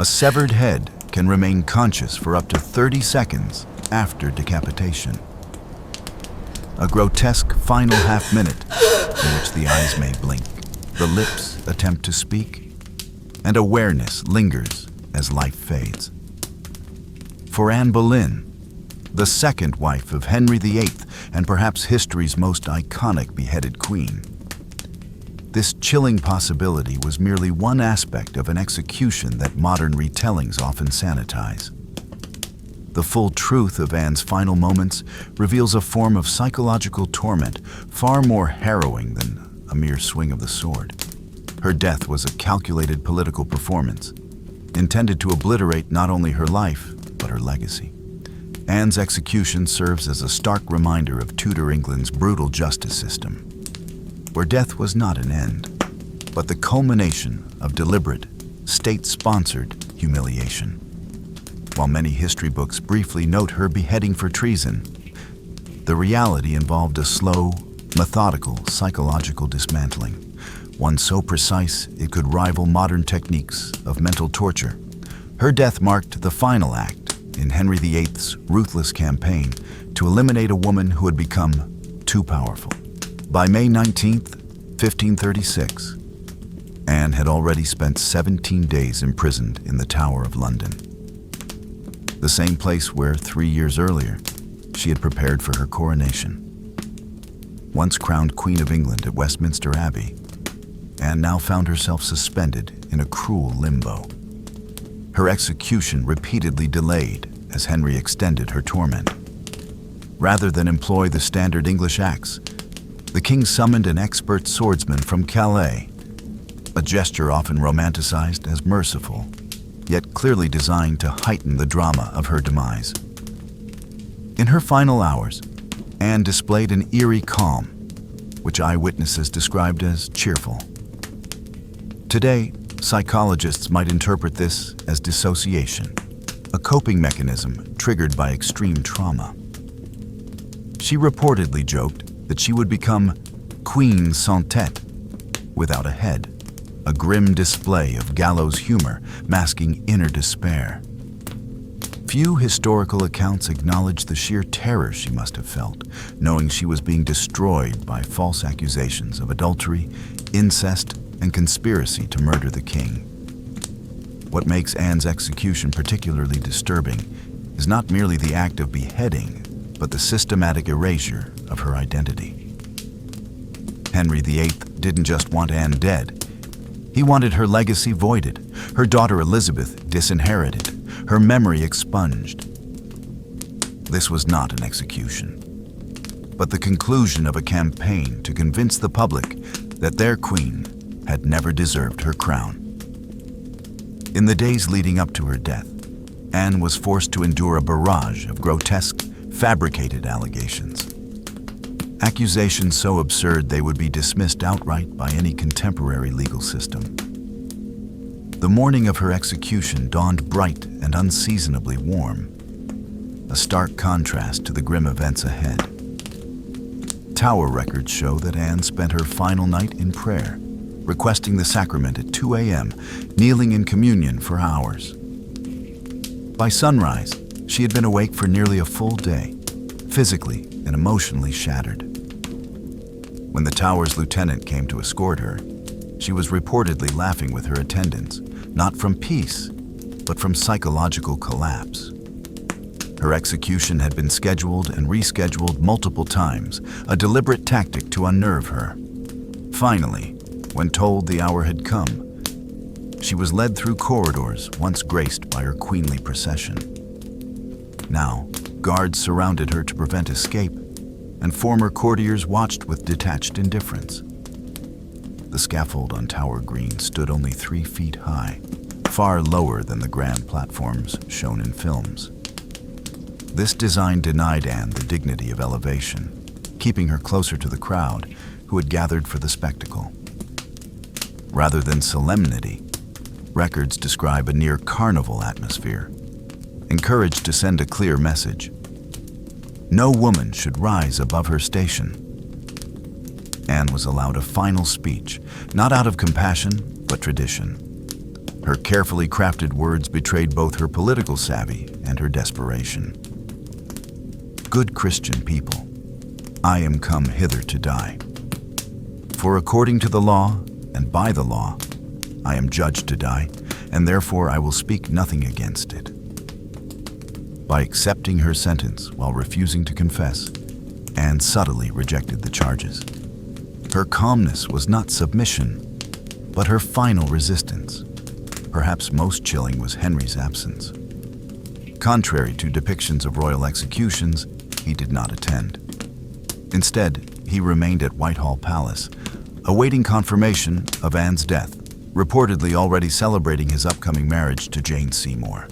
A severed head can remain conscious for up to 30 seconds after decapitation. A grotesque final half-minute in which the eyes may blink, the lips attempt to speak, and awareness lingers as life fades. For Anne Boleyn, the second wife of Henry VIII and perhaps history's most iconic beheaded queen, this chilling possibility was merely one aspect of an execution that modern retellings often sanitize. The full truth of Anne's final moments reveals a form of psychological torment far more harrowing than a mere swing of the sword. Her death was a calculated political performance, intended to obliterate not only her life, but her legacy. Anne's execution serves as a stark reminder of Tudor England's brutal justice system, where death was not an end, but the culmination of deliberate, state-sponsored humiliation. While many history books briefly note her beheading for treason, the reality involved a slow, methodical, psychological dismantling, one so precise it could rival modern techniques of mental torture. Her death marked the final act in Henry VIII's ruthless campaign to eliminate a woman who had become too powerful. By May 19, 1536, Anne had already spent 17 days imprisoned in the Tower of London, the same place where 3 years earlier she had prepared for her coronation. Once crowned Queen of England at Westminster Abbey, Anne now found herself suspended in a cruel limbo. Her execution repeatedly delayed as Henry extended her torment. Rather than employ the standard English axe, the king summoned an expert swordsman from Calais, a gesture often romanticized as merciful, yet clearly designed to heighten the drama of her demise. In her final hours, Anne displayed an eerie calm, which eyewitnesses described as cheerful. Today, psychologists might interpret this as dissociation, a coping mechanism triggered by extreme trauma. She reportedly joked that she would become Queen sans tête, without a head, a grim display of gallows humor masking inner despair. Few historical accounts acknowledge the sheer terror she must have felt, knowing she was being destroyed by false accusations of adultery, incest, and conspiracy to murder the king. What makes Anne's execution particularly disturbing is not merely the act of beheading, but the systematic erasure of her identity. Henry VIII didn't just want Anne dead. He wanted her legacy voided, her daughter Elizabeth disinherited, her memory expunged. This was not an execution, but the conclusion of a campaign to convince the public that their queen had never deserved her crown. In the days leading up to her death, Anne was forced to endure a barrage of grotesque, fabricated allegations. Accusations so absurd they would be dismissed outright by any contemporary legal system. The morning of her execution dawned bright and unseasonably warm, a stark contrast to the grim events ahead. Tower records show that Anne spent her final night in prayer, requesting the sacrament at 2 a.m., kneeling in communion for hours. By sunrise, she had been awake for nearly a full day, physically and emotionally shattered. When the Tower's lieutenant came to escort her, she was reportedly laughing with her attendants, not from peace, but from psychological collapse. Her execution had been scheduled and rescheduled multiple times, a deliberate tactic to unnerve her. Finally, when told the hour had come, she was led through corridors once graced by her queenly procession. Now, guards surrounded her to prevent escape, and former courtiers watched with detached indifference. The scaffold on Tower Green stood only 3 feet high, far lower than the grand platforms shown in films. This design denied Anne the dignity of elevation, keeping her closer to the crowd who had gathered for the spectacle. Rather than solemnity, records describe a near carnival atmosphere, encouraged to send a clear message. No woman should rise above her station. Anne was allowed a final speech, not out of compassion, but tradition. Her carefully crafted words betrayed both her political savvy and her desperation. "Good Christian people, I am come hither to die. For according to the law, and by the law, I am judged to die, and therefore I will speak nothing against it." By accepting her sentence while refusing to confess, Anne subtly rejected the charges. Her calmness was not submission, but her final resistance. Perhaps most chilling was Henry's absence. Contrary to depictions of royal executions, he did not attend. Instead, he remained at Whitehall Palace, awaiting confirmation of Anne's death, reportedly already celebrating his upcoming marriage to Jane Seymour.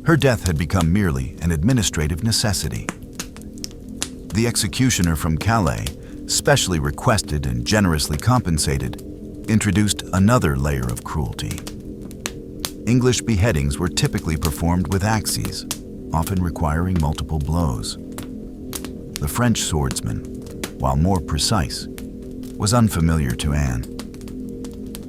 Her death had become merely an administrative necessity. The executioner from Calais, specially requested and generously compensated, introduced another layer of cruelty. English beheadings were typically performed with axes, often requiring multiple blows. The French swordsman, while more precise, was unfamiliar to Anne.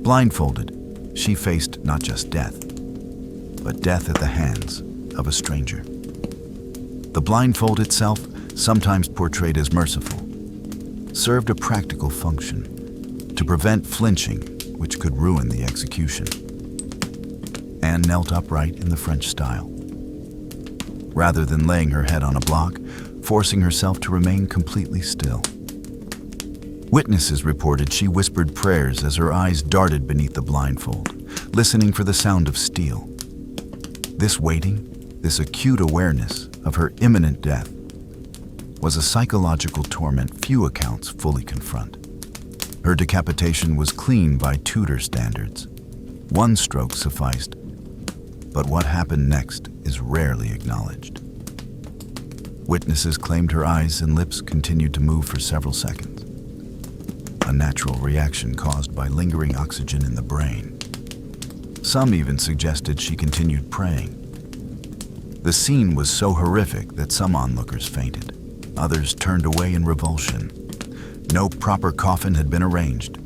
Blindfolded, she faced not just death, but death at the hands of a stranger. The blindfold itself, sometimes portrayed as merciful, served a practical function to prevent flinching, which could ruin the execution. Anne knelt upright in the French style. Rather than laying her head on a block, forcing herself to remain completely still. Witnesses reported she whispered prayers as her eyes darted beneath the blindfold, listening for the sound of steel. This waiting, this acute awareness of her imminent death, was a psychological torment few accounts fully confront. Her decapitation was clean by Tudor standards. One stroke sufficed, but what happened next is rarely acknowledged. Witnesses claimed her eyes and lips continued to move for several seconds, a natural reaction caused by lingering oxygen in the brain. Some even suggested she continued praying. The scene was so horrific that some onlookers fainted. Others turned away in revulsion. No proper coffin had been arranged.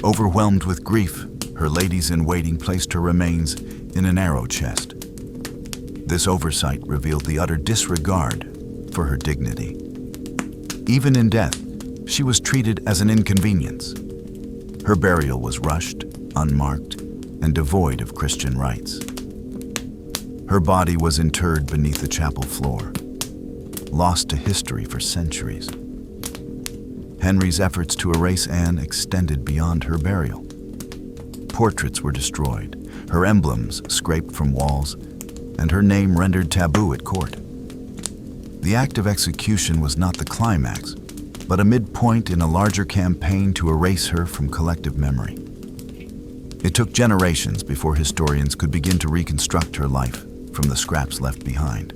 Overwhelmed with grief, her ladies-in-waiting placed her remains in an arrow chest. This oversight revealed the utter disregard for her dignity. Even in death, she was treated as an inconvenience. Her burial was rushed, unmarked, and devoid of Christian rites. Her body was interred beneath the chapel floor, lost to history for centuries. Henry's efforts to erase Anne extended beyond her burial. Portraits were destroyed, her emblems scraped from walls, and her name rendered taboo at court. The act of execution was not the climax, but a midpoint in a larger campaign to erase her from collective memory. It took generations before historians could begin to reconstruct her life from the scraps left behind.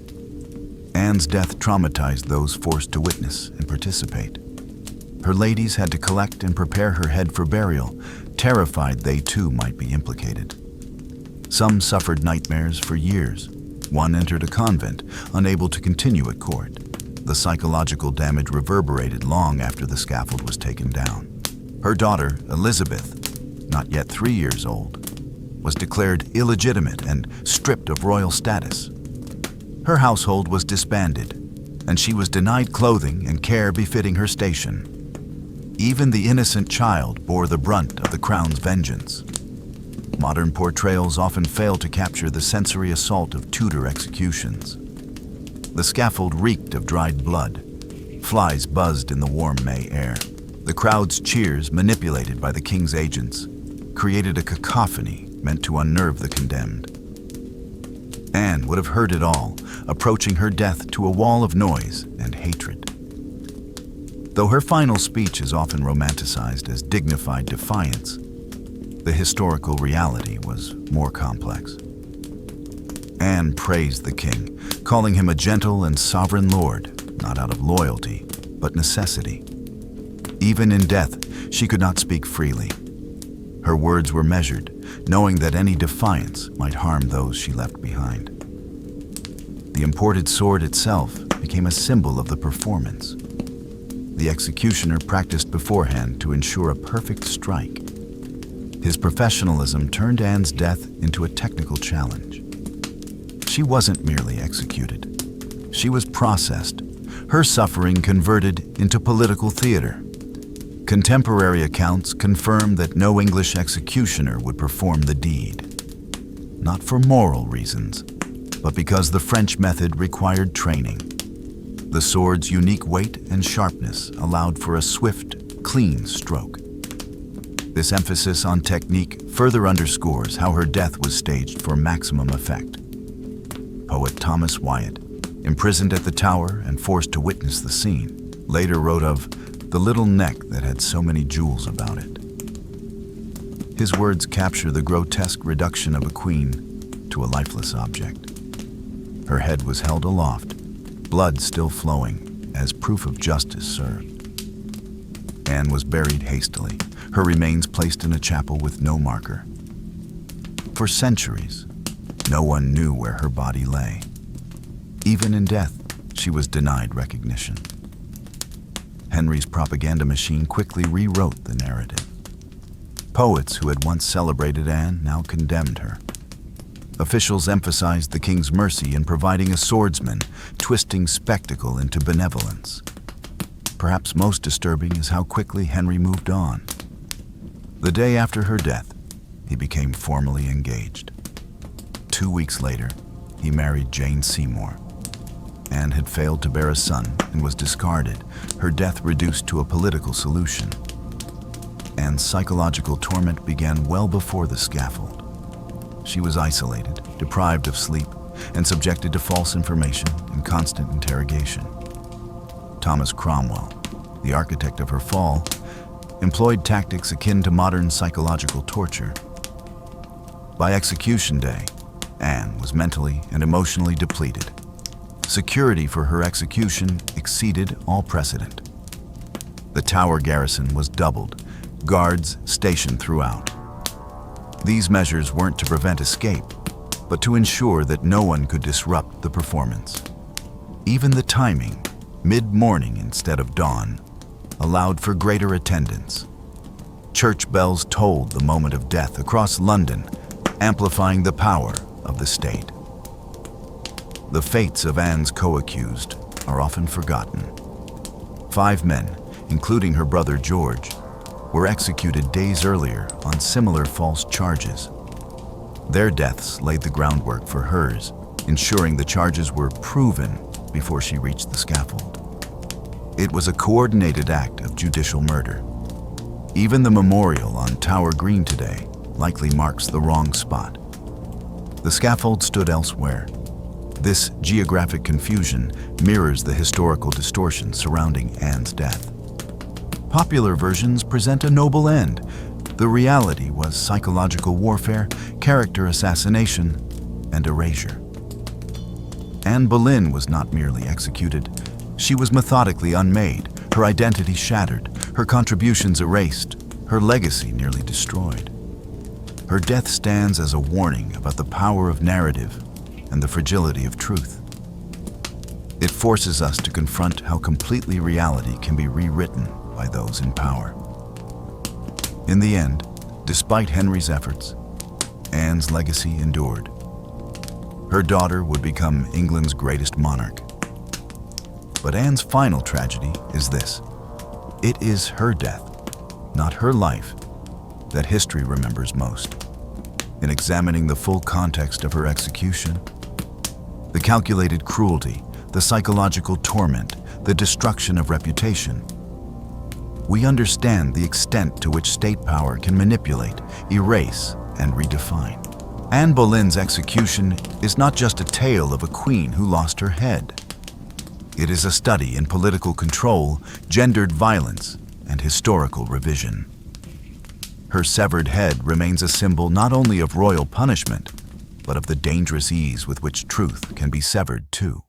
Anne's death traumatized those forced to witness and participate. Her ladies had to collect and prepare her head for burial, terrified they too might be implicated. Some suffered nightmares for years. One entered a convent, unable to continue at court. The psychological damage reverberated long after the scaffold was taken down. Her daughter, Elizabeth, not yet 3 years old, was declared illegitimate and stripped of royal status. Her household was disbanded, and she was denied clothing and care befitting her station. Even the innocent child bore the brunt of the crown's vengeance. Modern portrayals often fail to capture the sensory assault of Tudor executions. The scaffold reeked of dried blood. Flies buzzed in the warm May air. The crowd's cheers, manipulated by the king's agents, created a cacophony meant to unnerve the condemned. Anne would have heard it all, approaching her death to a wall of noise and hatred. Though her final speech is often romanticized as dignified defiance, the historical reality was more complex. Anne praised the king, calling him a gentle and sovereign lord, not out of loyalty, but necessity. Even in death, she could not speak freely. Her words were measured, knowing that any defiance might harm those she left behind. The imported sword itself became a symbol of the performance. The executioner practiced beforehand to ensure a perfect strike. His professionalism turned Anne's death into a technical challenge. She wasn't merely executed. She was processed, her suffering converted into political theater. Contemporary accounts confirm that no English executioner would perform the deed. Not for moral reasons, but because the French method required training. The sword's unique weight and sharpness allowed for a swift, clean stroke. This emphasis on technique further underscores how her death was staged for maximum effect. Poet Thomas Wyatt, imprisoned at the Tower and forced to witness the scene, later wrote of the little neck that had so many jewels about it. His words capture the grotesque reduction of a queen to a lifeless object. Her head was held aloft, blood still flowing, as proof of justice served. Anne was buried hastily, her remains placed in a chapel with no marker. For centuries, no one knew where her body lay. Even in death, she was denied recognition. Henry's propaganda machine quickly rewrote the narrative. Poets who had once celebrated Anne now condemned her. Officials emphasized the king's mercy in providing a swordsman, twisting spectacle into benevolence. Perhaps most disturbing is how quickly Henry moved on. The day after her death, he became formally engaged. 2 weeks later, he married Jane Seymour. Anne had failed to bear a son and was discarded, her death reduced to a political solution. Anne's psychological torment began well before the scaffold. She was isolated, deprived of sleep, and subjected to false information and constant interrogation. Thomas Cromwell, the architect of her fall, employed tactics akin to modern psychological torture. By execution day, Anne was mentally and emotionally depleted. Security for her execution exceeded all precedent. The Tower garrison was doubled, guards stationed throughout. These measures weren't to prevent escape, but to ensure that no one could disrupt the performance. Even the timing, mid-morning instead of dawn, allowed for greater attendance. Church bells tolled the moment of death across London, amplifying the power of the state. The fates of Anne's co-accused are often forgotten. 5 men, including her brother George, were executed days earlier on similar false charges. Their deaths laid the groundwork for hers, ensuring the charges were proven before she reached the scaffold. It was a coordinated act of judicial murder. Even the memorial on Tower Green today likely marks the wrong spot. The scaffold stood elsewhere. This geographic confusion mirrors the historical distortion surrounding Anne's death. Popular versions present a noble end. The reality was psychological warfare, character assassination, and erasure. Anne Boleyn was not merely executed. She was methodically unmade, her identity shattered, her contributions erased, her legacy nearly destroyed. Her death stands as a warning about the power of narrative and the fragility of truth. It forces us to confront how completely reality can be rewritten by those in power. In the end, despite Henry's efforts, Anne's legacy endured. Her daughter would become England's greatest monarch. But Anne's final tragedy is this. It is her death, not her life, that history remembers most. In examining the full context of her execution, the calculated cruelty, the psychological torment, the destruction of reputation, we understand the extent to which state power can manipulate, erase, and redefine. Anne Boleyn's execution is not just a tale of a queen who lost her head. It is a study in political control, gendered violence, and historical revision. Her severed head remains a symbol not only of royal punishment, but of the dangerous ease with which truth can be severed too.